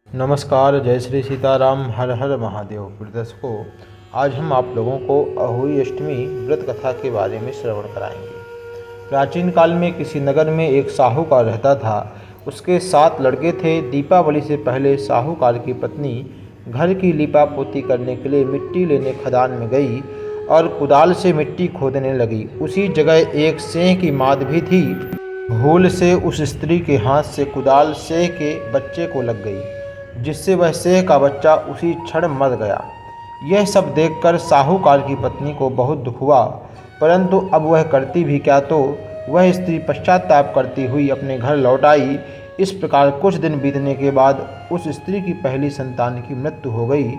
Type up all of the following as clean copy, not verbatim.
नमस्कार, जय श्री सीताराम, हर हर महादेव। प्रिय दर्शकों, आज हम आप लोगों को अहोई अष्टमी व्रत कथा के बारे में श्रवण कराएंगे। प्राचीन काल में किसी नगर में एक साहूकार रहता था। उसके 7 लड़के थे। दीपावली से पहले साहूकार की पत्नी घर की लीपा पोती करने के लिए मिट्टी लेने खदान में गई और कुदाल से मिट्टी खोदने लगी। उसी जगह एक सेह की माद भी थी। भूल से उस स्त्री के हाथ से कुदाल सेह के बच्चे को लग गई, जिससे वह सेह का बच्चा उसी क्षण मर गया। यह सब देखकर साहूकार की पत्नी को बहुत दुख हुआ, परंतु अब वह करती भी क्या। तो वह स्त्री पश्चाताप करती हुई अपने घर लौट आई। इस प्रकार कुछ दिन बीतने के बाद उस स्त्री की पहली संतान की मृत्यु हो गई।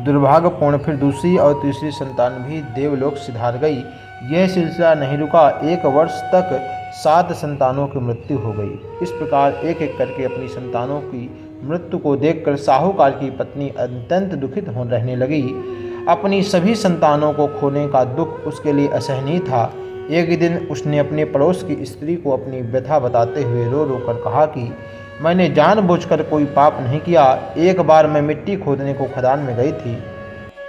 दुर्भाग्यपूर्ण फिर दूसरी और तीसरी संतान भी देवलोक सिधार गई। यह सिलसिला नहीं रुका। 1 वर्ष तक 7 संतानों की मृत्यु हो गई। इस प्रकार एक एक करके अपनी संतानों की मृत्यु को देखकर साहूकार की पत्नी अत्यंत दुखित हो रहने लगी। अपनी सभी संतानों को खोने का दुख उसके लिए असहनीय था। एक दिन उसने अपने पड़ोस की स्त्री को अपनी व्यथा बताते हुए रो रो कर कहा कि मैंने जानबूझकर कोई पाप नहीं किया। एक बार मैं मिट्टी खोदने को खदान में गई थी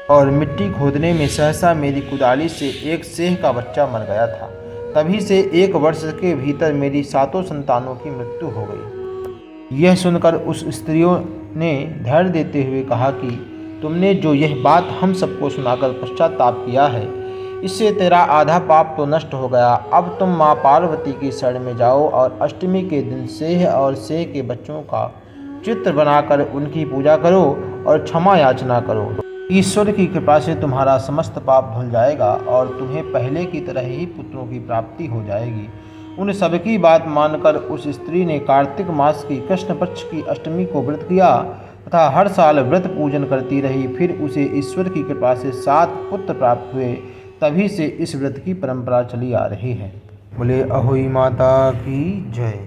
और मिट्टी खोदने में सहसा मेरी कुदाली से एक सेह का बच्चा मर गया था। तभी से 1 वर्ष के भीतर मेरी 7 संतानों की मृत्यु हो गई। यह सुनकर उस स्त्रियों ने धैर्य देते हुए कहा कि तुमने जो यह बात हम सबको सुनाकर पश्चाताप किया है, इससे तेरा आधा पाप तो नष्ट हो गया। अब तुम माँ पार्वती की शरण में जाओ और अष्टमी के दिन सेह और सेह के बच्चों का चित्र बनाकर उनकी पूजा करो और क्षमा याचना करो। ईश्वर की कृपा से तुम्हारा समस्त पाप धुल जाएगा और तुम्हें पहले की तरह ही पुत्रों की प्राप्ति हो जाएगी। उन सबकी बात मानकर उस स्त्री ने कार्तिक मास की कृष्ण पक्ष की अष्टमी को व्रत किया तथा हर साल व्रत पूजन करती रही। फिर उसे ईश्वर की कृपा से 7 पुत्र प्राप्त हुए। तभी से इस व्रत की परंपरा चली आ रही है। बोले अहोई माता की जय।